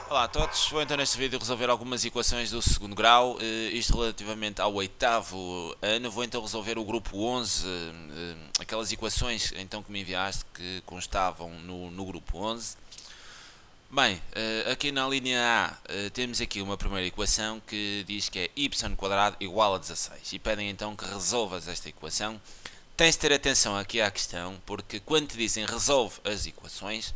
Olá a todos, vou então neste vídeo resolver algumas equações do segundo grau, isto relativamente ao oitavo ano. Vou então resolver o grupo 11, aquelas equações então que me enviaste que constavam no grupo 11. Bem, aqui na linha A temos aqui uma primeira equação que diz que é y² igual a 16 e pedem então que resolvas esta equação. Tens de ter atenção aqui à questão, porque quando te dizem resolve as equações,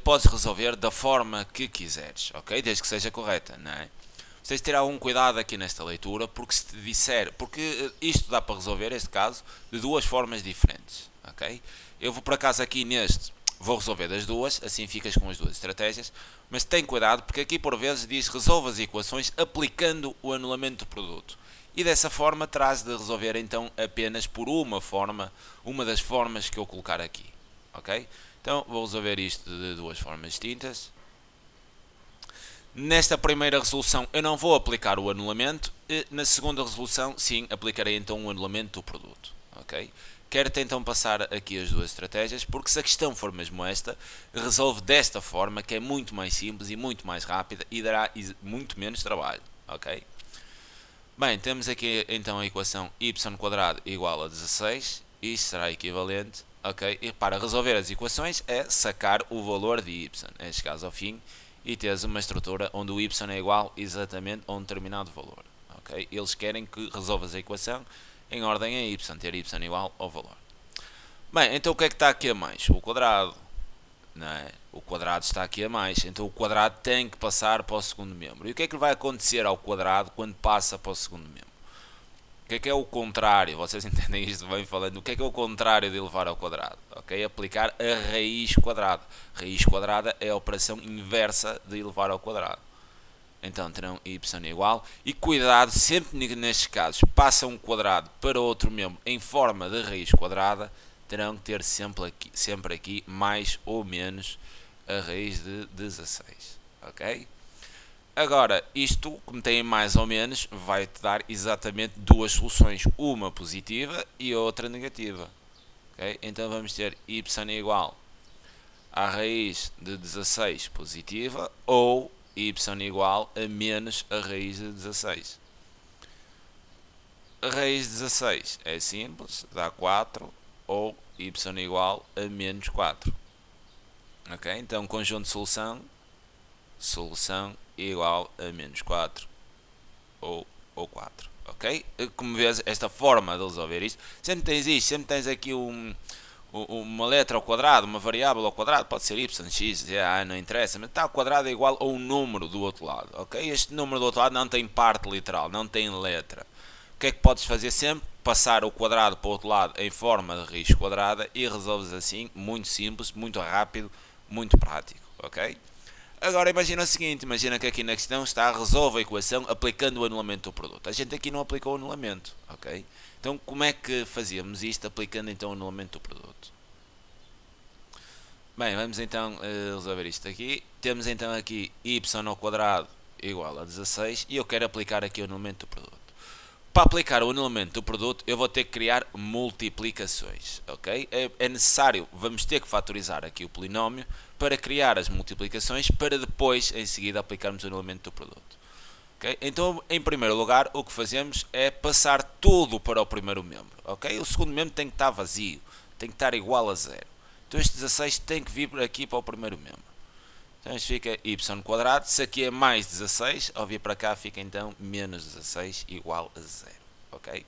podes resolver da forma que quiseres, ok? Desde que seja correta, não é? Tens de ter algum cuidado aqui nesta leitura, porque se te disser, porque isto dá para resolver, este caso, de duas formas diferentes, ok? Eu vou por acaso aqui neste, vou resolver das duas, assim ficas com as duas estratégias, mas tem cuidado, porque aqui por vezes diz resolva as equações aplicando o anulamento do produto. E dessa forma terás de resolver então apenas por uma forma, uma das formas que eu colocar aqui, ok? Então vou resolver isto de duas formas distintas. Nesta primeira resolução eu não vou aplicar o anulamento, e na segunda resolução sim aplicarei então o anulamento do produto, ok? Quero-te então passar aqui as duas estratégias, porque se a questão for mesmo esta, resolve desta forma, que é muito mais simples e muito mais rápida e dará muito menos trabalho, ok? Bem, temos aqui então a equação y² igual a 16, isto será equivalente, ok? E para resolver as equações é sacar o valor de y, é chegares ao fim e teres uma estrutura onde o y é igual exatamente a um determinado valor, ok? Eles querem que resolvas a equação em ordem a y, ter y igual ao valor. Bem, então o que é que está aqui a mais? O quadrado, não é? O quadrado está aqui a mais, então o quadrado tem que passar para o segundo membro. E o que é que vai acontecer ao quadrado quando passa para o segundo membro? O que é o contrário? Vocês entendem isto bem falando? O que é o contrário de elevar ao quadrado? Ok? Aplicar a raiz quadrada. Raiz quadrada é a operação inversa de elevar ao quadrado. Então terão y igual. E cuidado, sempre nestes casos, passam um quadrado para outro membro em forma de raiz quadrada, terão que ter sempre aqui mais ou menos a raiz de 16. Ok? Agora, isto, como tem mais ou menos, vai-te dar exatamente duas soluções, uma positiva e outra negativa. Okay? Então vamos ter y igual à raiz de 16 positiva ou y igual a menos a raiz de 16. A raiz de 16 é simples, dá 4, ou y igual a menos 4. Okay? Então, conjunto de solução igual a menos 4 ou 4. Ok? Como vês, esta forma de resolver isto, sempre tens isto, sempre tens aqui uma letra ao quadrado, uma variável ao quadrado, pode ser y, x, não interessa, mas está ao quadrado é igual a um número do outro lado, ok? Este número do outro lado não tem parte literal, não tem letra. O que é que podes fazer sempre? Passar o quadrado para o outro lado em forma de raiz quadrada e resolves assim, muito simples, muito rápido, muito prático, ok? Agora imagina o seguinte, imagina que aqui na questão está resolve a equação aplicando o anulamento do produto. A gente aqui não aplicou o anulamento, ok? Então como é que fazíamos isto aplicando então o anulamento do produto? Bem, vamos então resolver isto aqui. Temos então aqui y² igual a 16 e eu quero aplicar aqui o anulamento do produto. Para aplicar o anulamento do produto eu vou ter que criar multiplicações, ok? É necessário, vamos ter que fatorizar aqui o polinómio para criar as multiplicações para depois em seguida aplicarmos o anulamento do produto. Okay? Então em primeiro lugar o que fazemos é passar tudo para o primeiro membro, ok? O segundo membro tem que estar vazio, tem que estar igual a zero. Então este 16 tem que vir aqui para o primeiro membro. Então isto fica y², se aqui é mais 16, ao vir para cá fica então menos 16 igual a 0, ok?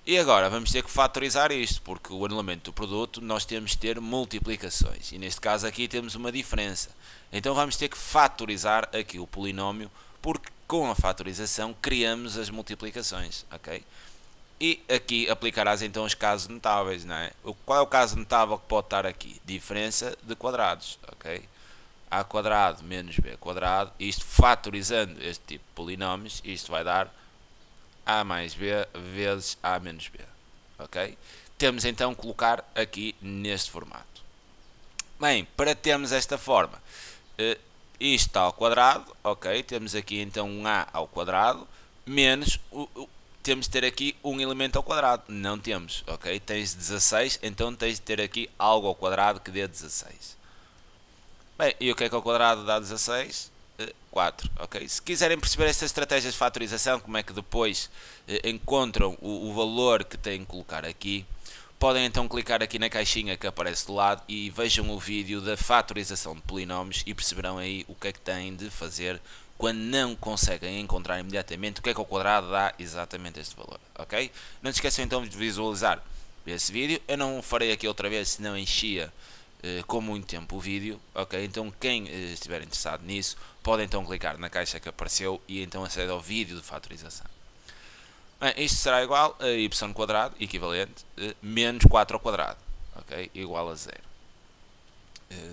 E agora vamos ter que fatorizar isto, porque o anulamento do produto nós temos que ter multiplicações, e neste caso aqui temos uma diferença. Então vamos ter que fatorizar aqui o polinómio, porque com a fatorização criamos as multiplicações, ok? E aqui aplicarás então os casos notáveis, não é? Qual é o caso notável que pode estar aqui? Diferença de quadrados, ok? A² menos B², isto fatorizando este tipo de polinómios, isto vai dar A mais B vezes A menos B, ok? Temos então que colocar aqui neste formato. Bem, para termos esta forma, isto está ao quadrado, ok? Temos aqui então um A ao quadrado, menos, temos de ter aqui um elemento ao quadrado, não temos, ok? Tens 16, então tens de ter aqui algo ao quadrado que dê 16. Bem, e o que é que ao quadrado dá 16? 4, ok? Se quiserem perceber estas estratégias de fatorização, como é que depois encontram o valor que têm que colocar aqui, podem então clicar aqui na caixinha que aparece do lado e vejam o vídeo da fatorização de polinómios e perceberão aí o que é que têm de fazer quando não conseguem encontrar imediatamente o que é que ao quadrado dá exatamente este valor, ok? Não se esqueçam então de visualizar esse vídeo. Eu não farei aqui outra vez, senão enchia com muito tempo o vídeo, ok? Então quem estiver interessado nisso pode então clicar na caixa que apareceu e então aceder ao vídeo de fatorização. Bem, isto será igual a y quadrado, equivalente, menos 4 ao quadrado, ok? Igual a 0.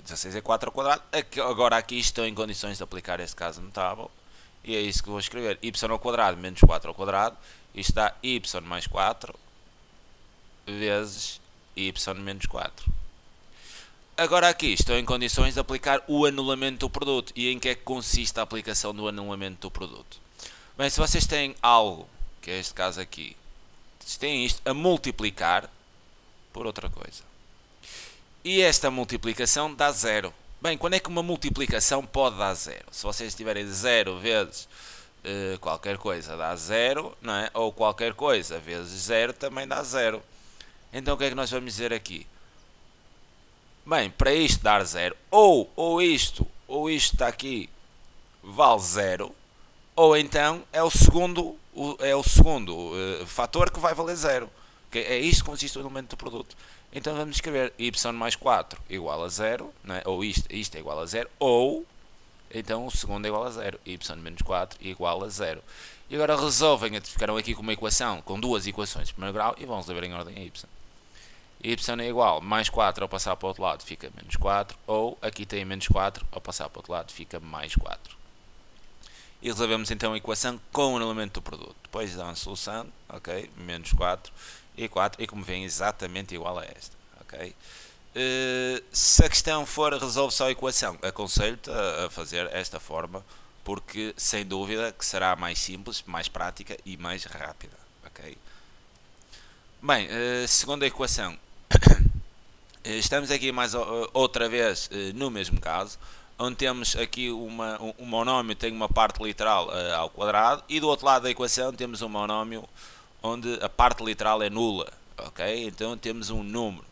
16 é 4 ao quadrado. Agora aqui estou em condições de aplicar este caso notável e é isso que vou escrever. Y ao quadrado menos 4 ao quadrado, isto dá y mais 4 vezes y menos 4. Agora aqui estou em condições de aplicar o anulamento do produto. E em que é que consiste a aplicação do anulamento do produto? Bem, se vocês têm algo, que é este caso aqui, se têm isto a multiplicar por outra coisa, e esta multiplicação dá 0. Bem, quando é que uma multiplicação pode dar 0? Se vocês tiverem 0 vezes qualquer coisa dá 0, não é? Ou qualquer coisa vezes 0 também dá 0. Então o que é que nós vamos dizer aqui? Bem, para isto dar 0, ou isto está aqui vale 0, ou então é o segundo fator que vai valer 0. É isto que consiste o elemento do produto. Então vamos escrever y mais 4 igual a 0, não é? Ou isto é igual a 0, ou então o segundo é igual a 0, y menos 4 igual a 0. E agora resolvem, ficaram aqui com uma equação, com duas equações de primeiro grau, e vão resolver em ordem a y. Y é igual, mais 4 ao passar para o outro lado fica menos 4, ou aqui tem menos 4, ao passar para o outro lado fica mais 4. E resolvemos então a equação com o elemento do produto. Depois dá uma solução, ok, menos 4 e 4, e como veem exatamente igual a esta, ok. Se a questão for resolve só a equação, aconselho-te a fazer esta forma, porque sem dúvida que será mais simples, mais prática e mais rápida, ok. Bem, segunda equação. Estamos aqui mais outra vez no mesmo caso, onde temos aqui um monómio que tem uma parte literal ao quadrado, e do outro lado da equação temos um monómio onde a parte literal é nula, ok? Então temos um número.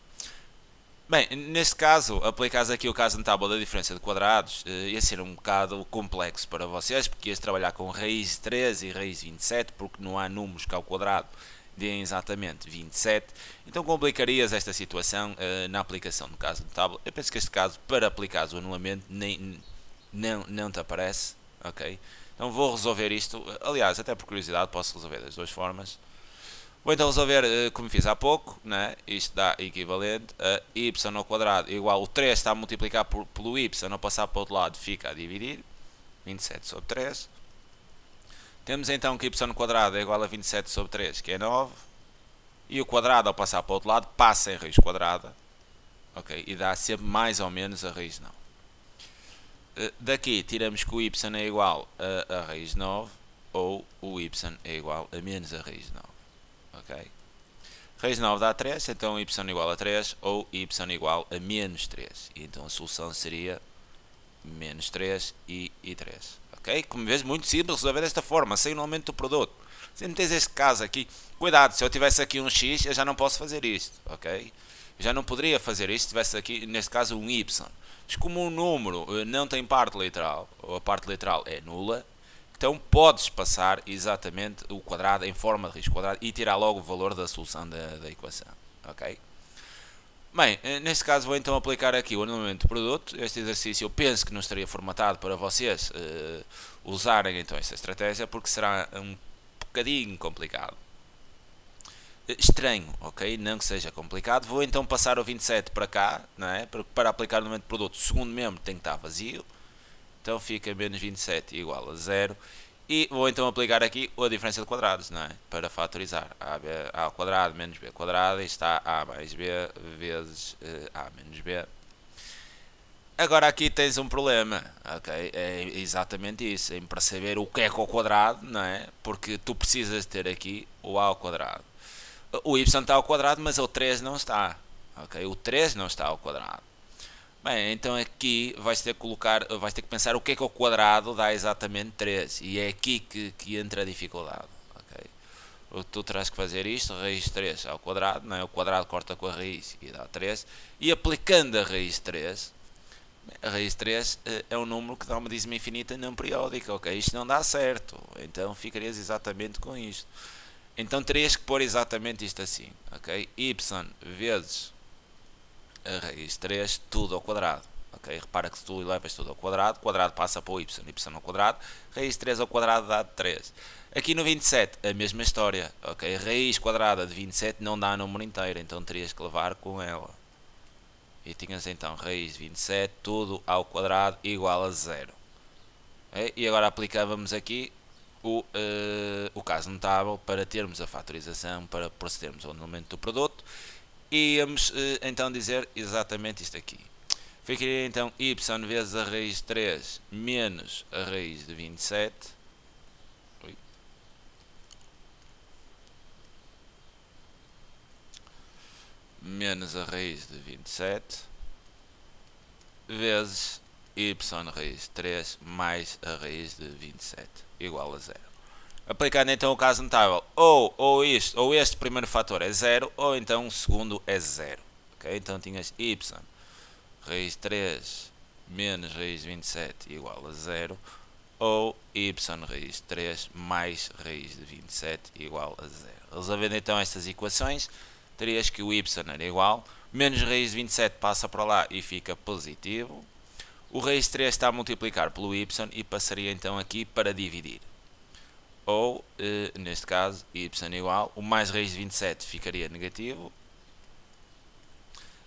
Bem, neste caso, aplicares aqui o caso notável da diferença de quadrados, ia ser um bocado complexo para vocês, porque ias trabalhar com raiz de 13 e raiz de 27, porque não há números que ao quadrado deem exatamente 27, então complicarias esta situação na aplicação do caso notável. Eu penso que este caso, para aplicar o anulamento, não te aparece, ok? Então vou resolver isto, aliás, até por curiosidade posso resolver das duas formas. Vou então resolver como fiz há pouco, né? Isto dá equivalente a y ao quadrado igual, o 3 está a multiplicar pelo y, ao passar para o outro lado fica a dividir, 27 sobre 3. Temos então que y quadrado é igual a 27 sobre 3, que é 9. E o quadrado ao passar para o outro lado passa em raiz quadrada. Ok, e dá sempre mais ou menos a raiz 9. Daqui tiramos que o y é igual a raiz 9, ou o y é igual a menos a raiz 9. Ok? Raiz 9 dá 3, então y igual a 3, ou y igual a menos 3. E então a solução seria menos 3 e 3. Ok? Como vês, muito simples resolver desta forma, sem o aumento do produto. Se não tens este caso aqui, cuidado, se eu tivesse aqui um x, eu já não posso fazer isto, ok? Eu já não poderia fazer isto se tivesse aqui, neste caso, um y. Mas como um número não tem parte literal, ou a parte literal é nula, então podes passar exatamente o quadrado em forma de raiz quadrada e tirar logo o valor da solução da equação, ok? Bem, neste caso vou então aplicar aqui o anulamento do produto. Este exercício eu penso que não estaria formatado para vocês usarem então esta estratégia, porque será um bocadinho complicado. Estranho, ok? Não que seja complicado. Vou então passar o 27 para cá, não é? Para aplicar o anulamento do produto, o segundo membro tem que estar vazio. Então fica menos 27 igual a 0. E vou então aplicar aqui a diferença de quadrados, não é? Para fatorizar. A ao quadrado menos b quadrado, e está a mais b vezes a menos b. Agora aqui tens um problema, ok? É exatamente isso, para saber o que é ao quadrado, não é? Porque tu precisas ter aqui o a ao quadrado. O y está ao quadrado, mas o 3 não está, ok? O 3 não está ao quadrado. Bem, então aqui vais ter que colocar, vais ter que pensar o que é que ao quadrado dá exatamente 3. E é aqui que entra a dificuldade. Okay? Tu terás que fazer isto, raiz de 3 ao quadrado, não é? O quadrado corta com a raiz e dá 3. E aplicando a raiz de 3, a raiz de 3 é um número que dá uma dízima infinita não periódica. Ok, isto não dá certo. Então ficarias exatamente com isto. Então terias que pôr exatamente isto assim. Ok? Y vezes a raiz de 3, tudo ao quadrado. Okay? Repara que se tu levas tudo ao quadrado, o quadrado passa para o y, y ao quadrado, raiz de 3 ao quadrado dá 3. Aqui no 27, a mesma história. Okay? Raiz quadrada de 27 não dá número inteiro, então terias que levar com ela. E tinhas então raiz de 27, tudo ao quadrado igual a 0. Okay? E agora aplicávamos aqui o caso notável para termos a fatorização, para procedermos ao anulamento do produto. E íamos então dizer exatamente isto aqui. Ficaria então y vezes a raiz de 3 menos a raiz de 27. Menos a raiz de 27 vezes y raiz de 3 mais a raiz de 27 igual a 0. Aplicando então o caso notável, ou este primeiro fator é 0, ou então o segundo é 0. Okay? Então tinhas y raiz de 3 menos raiz de 27 igual a 0, ou y raiz de 3 mais raiz de 27 igual a 0. Resolvendo então estas equações, terias que o y era igual, menos raiz de 27 passa para lá e fica positivo, o raiz de 3 está a multiplicar pelo y e passaria então aqui para dividir. Ou, neste caso, y igual, o mais raiz de 27 ficaria negativo,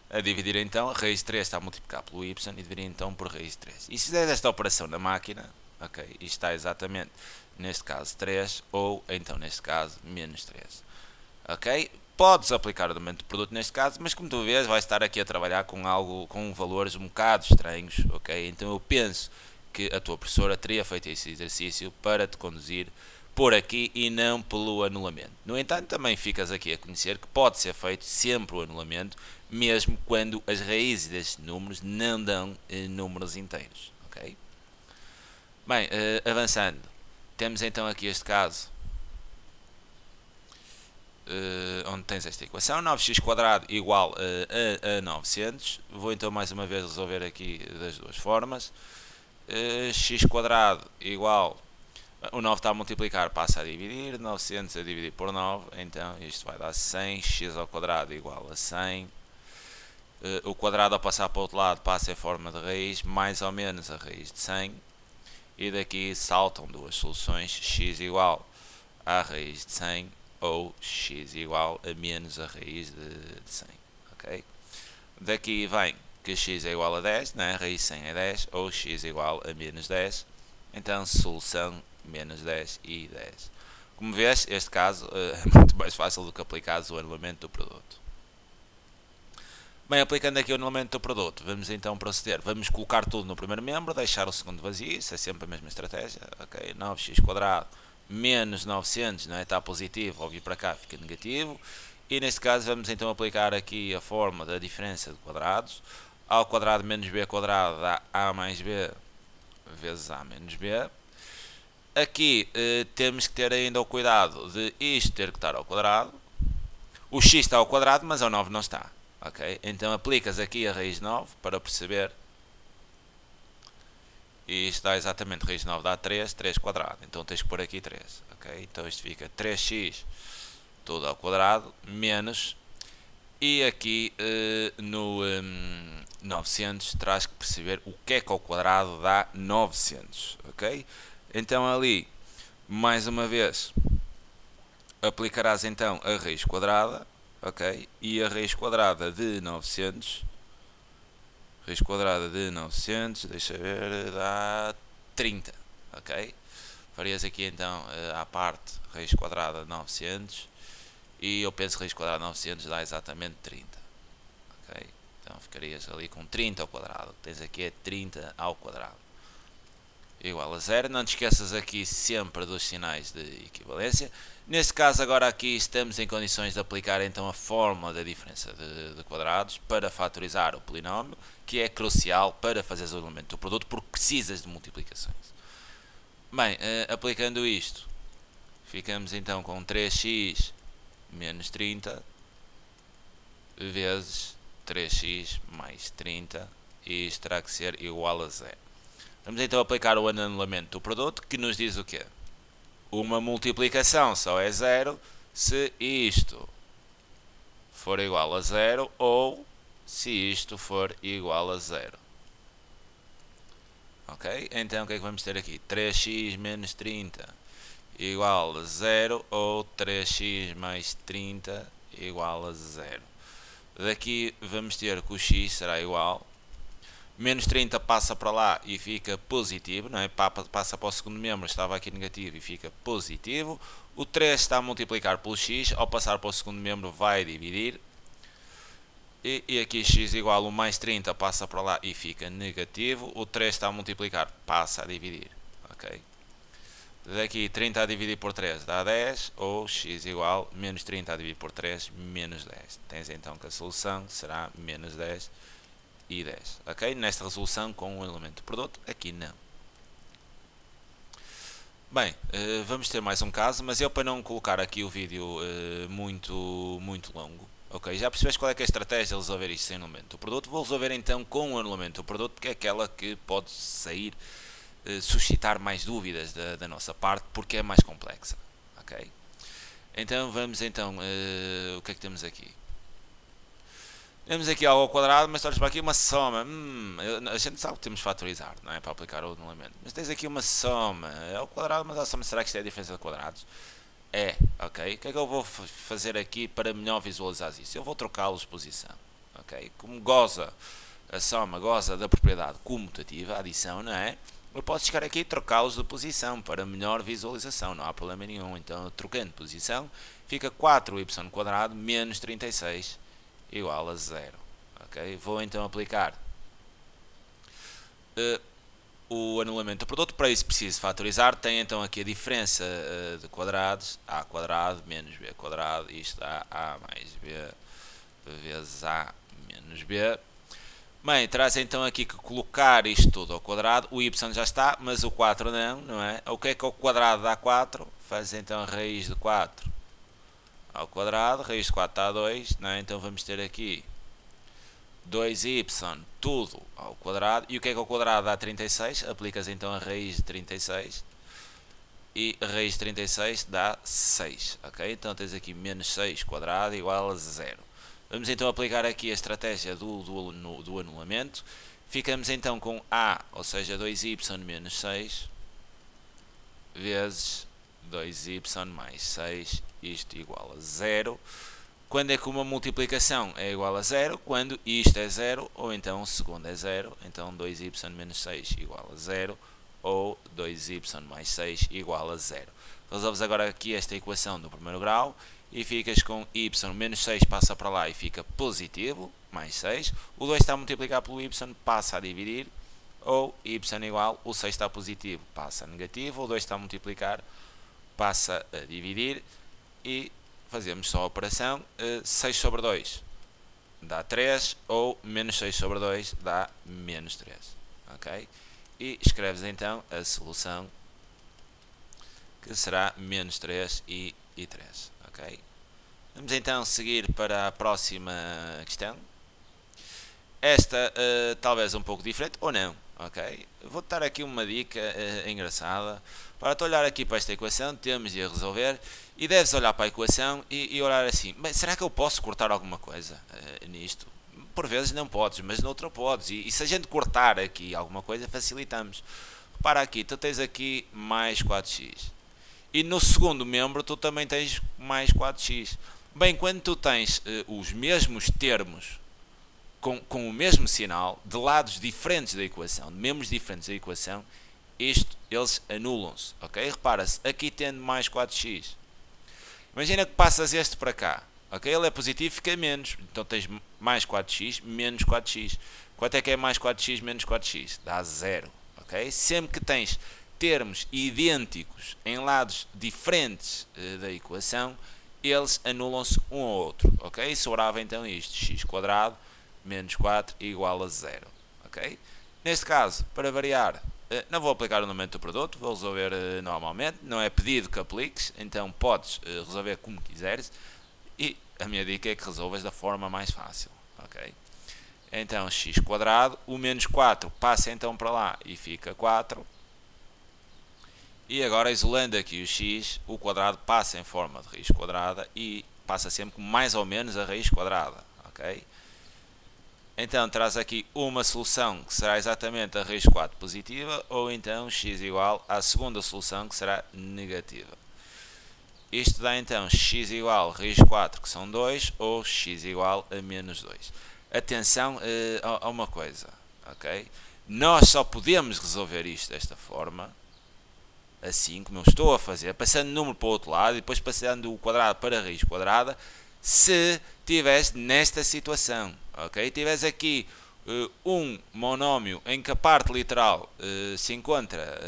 a dividir então, a raiz de 3 está a multiplicar pelo y e dividir então por raiz de 3. E se fizer esta operação na máquina, ok, isto está exatamente, neste caso 3, ou então neste caso menos 3. Ok? Podes aplicar o aumento de produto neste caso, mas como tu vês, vais estar aqui a trabalhar com valores um bocado estranhos, ok? Então eu penso que a tua professora teria feito esse exercício para te conduzir por aqui e não pelo anulamento. No entanto, também ficas aqui a conhecer que pode ser feito sempre o anulamento, mesmo quando as raízes destes números não dão números inteiros, ok? Bem, avançando, temos então aqui este caso, onde tens esta equação, 9x² igual a 900. Vou então mais uma vez resolver aqui das duas formas. x² igual, o 9 está a multiplicar, passa a dividir, 900 a dividir por 9, então isto vai dar 100, x² igual a 100. O quadrado ao passar para o outro lado passa em forma de raiz, mais ou menos a raiz de 100. E daqui saltam duas soluções, x igual à raiz de 100 ou x igual a menos a raiz de 100. Okay? Daqui vem que x é igual a 10, né? Raiz de 100 é 10, ou x igual a menos 10. Então, solução menos 10 e 10. Como vês, este caso é muito mais fácil do que aplicar o anulamento do produto. Bem, aplicando aqui o anulamento do produto, vamos então proceder. Vamos colocar tudo no primeiro membro, deixar o segundo vazio, isso é sempre a mesma estratégia. Ok, 9x² menos 900, não é? Está positivo, ao vir para cá fica negativo. E neste caso vamos então aplicar aqui a fórmula da diferença de quadrados. A ao quadrado menos b quadrado dá a mais b vezes a menos b. Aqui temos que ter ainda o cuidado de isto ter que estar ao quadrado. O x está ao quadrado, mas o 9 não está. Okay? Então aplicas aqui a raiz de 9 para perceber. E isto dá exatamente, raiz de 9 dá 3, 3². Então tens que pôr aqui 3. Okay? Então isto fica 3x tudo ao quadrado, menos. E aqui no 900 terás que perceber o que é que ao quadrado dá 900. Ok? Então ali, mais uma vez, aplicarás então a raiz quadrada. Ok? E a raiz quadrada de 900, raiz quadrada de 900, deixa ver, dá 30, ok? Farias aqui então à parte raiz quadrada de 900 e eu penso que raiz quadrada de 900 dá exatamente 30, ok? Então ficarias ali com 30 ao quadrado, o que tens aqui é 30 ao quadrado. igual a zero. Não te esqueças aqui sempre dos sinais de equivalência. Neste caso agora aqui estamos em condições de aplicar então a fórmula da diferença de quadrados para fatorizar o polinómio, que é crucial para fazer o elemento do produto porque precisas de multiplicações. Bem, aplicando isto, ficamos então com 3x menos 30 vezes 3x mais 30, e isto terá que ser igual a zero. Vamos então aplicar o anulamento do produto, que nos diz o quê? Uma multiplicação só é zero se isto for igual a zero ou se isto for igual a zero. Ok? Então o que é que vamos ter aqui? 3x menos 30 igual a zero ou 3x mais 30 igual a zero. Daqui vamos ter que o x será igual. Menos 30 passa para lá e fica positivo, não é? Passa para o segundo membro, estava aqui negativo e fica positivo. O 3 está a multiplicar pelo x, ao passar para o segundo membro vai dividir. E aqui x igual o mais 30 passa para lá e fica negativo. O 3 está a multiplicar, passa a dividir. Ok? Daqui 30 a dividir por 3 dá 10, ou x igual menos 30 a dividir por 3, menos 10. Tens então que a solução será menos 10 e 10. Ok? Nesta resolução com o elemento do produto, aqui não. Bem, vamos ter mais um caso, mas eu para não colocar aqui o vídeo muito longo, ok? Já percebeste qual é que é a estratégia de resolver isto sem elemento do produto? Vou resolver então com o elemento do produto, porque é aquela que pode sair, suscitar mais dúvidas da nossa parte, porque é mais complexa, ok? Então vamos então, o que é que temos aqui? Temos aqui algo ao quadrado, mas olhas para aqui uma soma. A gente sabe que temos que fatorizar, não é? Para aplicar o anulamento. Mas tens aqui uma soma. É ao quadrado, mas a soma, será que isto é a diferença de quadrados? É, ok. O que é que eu vou fazer aqui para melhor visualizar isso? Eu vou trocá-los de posição, ok? Como a soma goza da propriedade comutativa, a adição, não é? Eu posso chegar aqui e trocá-los de posição para melhor visualização, não há problema nenhum. Então, trocando de posição, fica 4y² menos 36 igual a zero. Ok? Vou então aplicar o anulamento do produto. Para isso preciso fatorizar. Tem então aqui a diferença de quadrados, a quadrado menos b quadrado, isto dá a mais b vezes a menos b. Bem, traz então aqui que colocar isto tudo ao quadrado. O y já está, mas o 4 não é? O que é o quadrado dá 4? Faz então a raiz de 4 ao quadrado, raiz de 4 dá 2, não é? Então vamos ter aqui 2y tudo ao quadrado. E o que é o quadrado dá 36? Aplicas então a raiz de 36 e a raiz de 36 dá 6, ok? Então tens aqui menos 6 quadrado igual a 0. Vamos então aplicar aqui a estratégia do anulamento. Ficamos então com a, ou seja, 2y menos 6 vezes 2y mais 6, isto igual a 0. Quando é que uma multiplicação é igual a 0? Quando isto é 0, ou então o segundo é 0. Então 2y menos 6 igual a 0, ou 2y mais 6 igual a 0. Resolves agora aqui esta equação do primeiro grau e ficas com y menos 6 passa para lá e fica positivo, mais 6. O 2 está a multiplicar pelo y, passa a dividir, ou y igual, o 6 está positivo, passa a negativo, o 2 está a multiplicar, passa a dividir, e fazemos só a operação. 6 sobre 2 dá 3, ou menos 6 sobre 2 dá menos 3, ok? E escreves então a solução, que será menos 3 e 3, ok? Vamos então seguir para a próxima questão. Esta talvez um pouco diferente, ou não, ok? Vou dar aqui uma dica engraçada. Para tu olhar aqui para esta equação, temos de a resolver e deves olhar para a equação e olhar assim, bem, será que eu posso cortar alguma coisa nisto? Por vezes não podes, mas noutra podes. E se a gente cortar aqui alguma coisa, facilitamos. Repara aqui, tu tens aqui mais 4x. E no segundo membro tu também tens mais 4x. Bem, quando tu tens os mesmos termos com o mesmo sinal, de lados diferentes da equação, de membros diferentes da equação, eles anulam-se, ok? Repara-se, aqui tendo mais 4x. Imagina que passas este para cá, ok? Ele é positivo, fica menos. Então tens mais 4x, menos 4x. Quanto é que é mais 4x menos 4x? Dá 0, ok? Sempre que tens termos idênticos em lados diferentes da equação, eles anulam-se um ao outro, ok? Sobrava então isto, x² menos 4 igual a 0, ok? Neste caso, para variar, não vou aplicar o anulamento do produto, vou resolver normalmente, não é pedido que apliques, então podes resolver como quiseres, e a minha dica é que resolvas da forma mais fácil, ok? Então x², o menos 4 passa então para lá e fica 4, e agora isolando aqui o x, o quadrado passa em forma de raiz quadrada e passa sempre com mais ou menos a raiz quadrada, ok? Então traz aqui uma solução que será exatamente a raiz 4 positiva, ou então x igual à segunda solução que será negativa. Isto dá então x igual a raiz 4, que são 2, ou x igual a menos 2. Atenção a uma coisa, ok? Nós só podemos resolver isto desta forma, assim como eu estou a fazer, passando o número para o outro lado e depois passando o quadrado para a raiz quadrada, se estiveres nesta situação, ok? Tiveres aqui um monómio em que a parte literal se encontra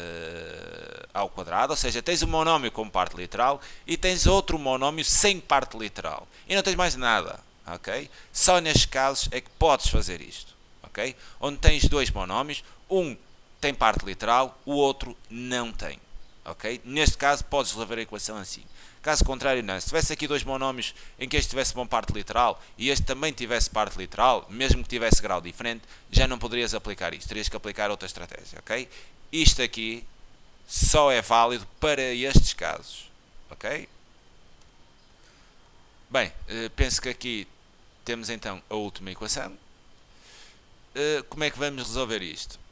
ao quadrado, ou seja, tens um monómio com parte literal e tens outro monómio sem parte literal e não tens mais nada, ok? Só nestes casos é que podes fazer isto, ok? Onde tens dois monómios, um tem parte literal, o outro não tem, ok? Neste caso podes resolver a equação assim. Caso contrário, não. Se tivesse aqui dois monómios em que este tivesse uma parte literal e este também tivesse parte literal, mesmo que tivesse grau diferente, já não poderias aplicar isto. Terias que aplicar outra estratégia, ok? Isto aqui só é válido para estes casos, ok? Bem, penso que aqui temos então a última equação. Como é que vamos resolver isto?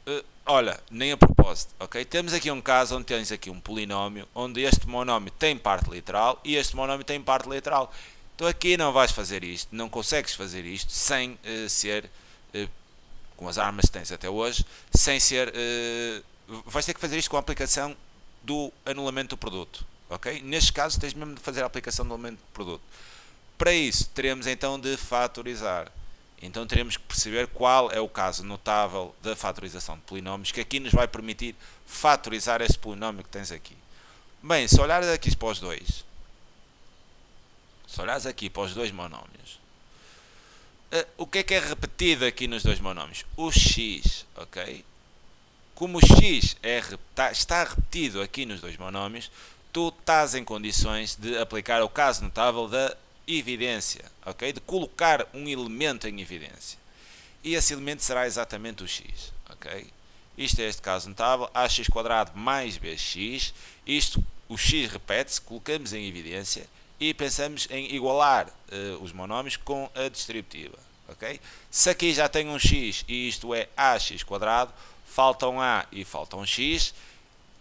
Olha, nem a propósito, ok? Temos aqui um caso onde tens aqui um polinómio, onde este monómio tem parte literal e este monómio tem parte literal. Então aqui não vais fazer isto, não consegues fazer isto sem ser, com as armas que tens até hoje, sem ser, vais ter que fazer isto com a aplicação do anulamento do produto, ok? Neste caso tens mesmo de fazer a aplicação do anulamento do produto. Para isso, teremos então de fatorizar. Então teremos que perceber qual é o caso notável da fatorização de polinómios, que aqui nos vai permitir fatorizar este polinómio que tens aqui. Bem, se olhares aqui para os dois, se olhares aqui para os dois monómios, o que é repetido aqui nos dois monómios? O x, ok? Como o x está repetido aqui nos dois monómios, tu estás em condições de aplicar o caso notável da evidência, ok? De colocar um elemento em evidência. E esse elemento será exatamente o x, ok? Isto é este caso notável, ax² mais bx. Isto, o x repete-se, colocamos em evidência e pensamos em igualar os monómios com a distributiva, ok? Se aqui já tem um x e isto é ax², falta um a e falta um x,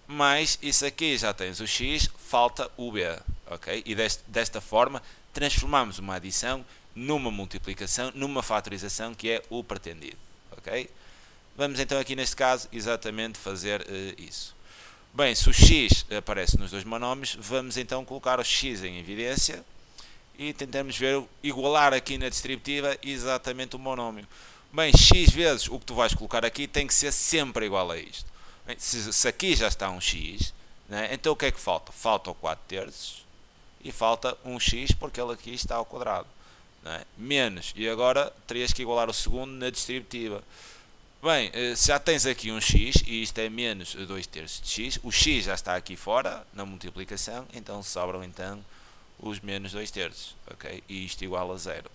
mas isso aqui já tens o x, falta o b, ok? E desta forma transformamos uma adição numa multiplicação, numa fatorização, que é o pretendido, ok? Vamos então aqui neste caso exatamente fazer isso. Bem, se o x aparece nos dois monómios, vamos então colocar o x em evidência e tentamos ver, igualar aqui na distributiva exatamente o monómio. Bem, x vezes o que tu vais colocar aqui tem que ser sempre igual a isto. Bem, se aqui já está um x, né, então o que é que falta? Falta o 4/3 e falta um x porque ele aqui está ao quadrado, né? Menos, e agora terias que igualar o segundo na distributiva. Bem, se já tens aqui um x e isto é menos 2/3 de x, o x já está aqui fora na multiplicação, então sobram então os menos 2/3, ok? E isto igual a 0.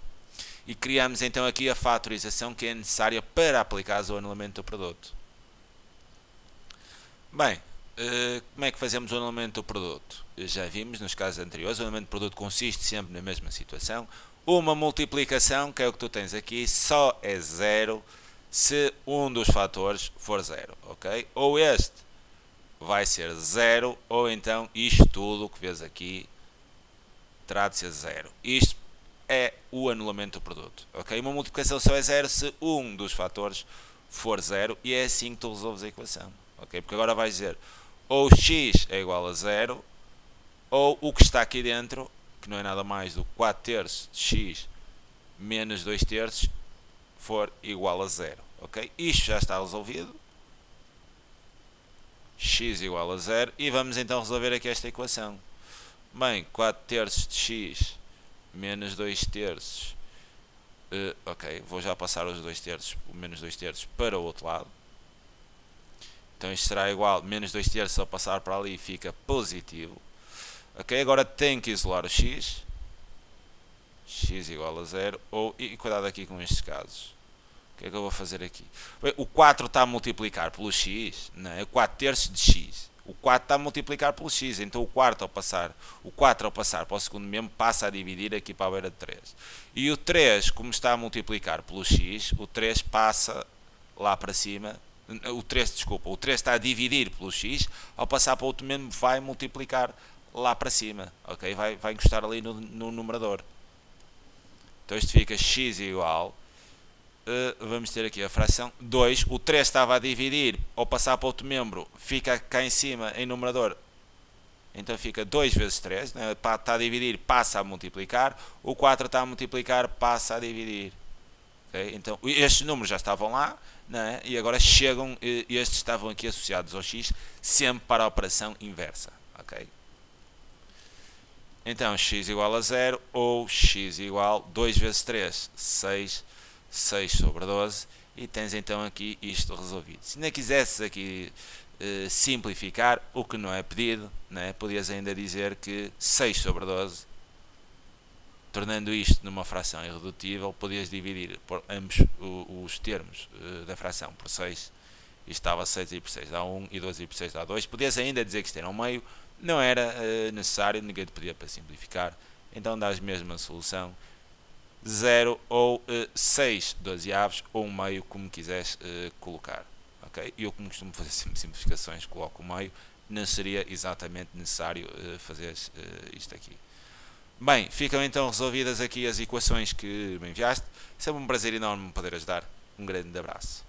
E criamos então aqui a fatorização que é necessária para aplicar o anulamento do produto. Bem, como é que fazemos o anulamento do produto? Já vimos nos casos anteriores, o anulamento do produto consiste sempre na mesma situação. Uma multiplicação, que é o que tu tens aqui, só é 0 se um dos fatores for 0, ok? Ou este vai ser 0, ou então isto tudo que vês aqui terá de ser 0. Isto é o anulamento do produto, ok? Uma multiplicação só é 0 se um dos fatores for 0 e é assim que tu resolves a equação, ok? Porque agora vais dizer ou x é igual a 0 ou o que está aqui dentro, que não é nada mais do que 4/3 de x menos 2/3 for igual a 0, ok? Isto já está resolvido. x igual a 0 e vamos então resolver aqui esta equação. Bem, 4 terços de x menos 2 terços. Ok, vou já passar os 2 terços, o menos 2 terços para o outro lado. Então isto será igual, menos 2 terços ao passar para ali fica positivo. Ok, agora tenho que isolar o x. X igual a 0. E cuidado aqui com estes casos. O que é que eu vou fazer aqui? Bem, o 4 está a multiplicar pelo x, não é? 4 terços de x. O 4 está a multiplicar pelo x, então o 4 ao passar para o segundo membro passa a dividir aqui para a beira de 3. E o 3, como está a multiplicar pelo x, o 3 passa lá para cima. O 3 está a dividir pelo x, ao passar para outro membro vai multiplicar lá para cima, ok? Vai encostar ali no numerador. Então isto fica x igual, vamos ter aqui a fração 2, o 3 estava a dividir, ao passar para outro membro, fica cá em cima em numerador, então fica 2 vezes 3, né? Está a dividir, passa a multiplicar, o 4 está a multiplicar, passa a dividir. Okay? Então estes números já estavam lá, né? E agora chegam, estes estavam aqui associados ao x, sempre para a operação inversa. Okay? Então x igual a 0 ou x igual 2 vezes 3, 6 sobre 12 e tens então aqui isto resolvido. Se ainda quisesses aqui simplificar, o que não é pedido, né? Podias ainda dizer que 6 sobre 12, tornando isto numa fração irredutível, podias dividir por ambos os termos da fração por 6, e estava 6 e por 6 dá 1 e 12 e por 6 dá 2. Podias ainda dizer que isto era um meio, não era necessário, ninguém te pedia para simplificar, então dás mesmo a solução 0 ou 6 dozeavos ou um meio, como quiseres colocar. Okay? Eu, como costumo fazer sempre simplificações, coloco o meio, não seria exatamente necessário fazer isto aqui. Bem, ficam então resolvidas aqui as equações que me enviaste. Sempre um prazer enorme poder ajudar. Um grande abraço.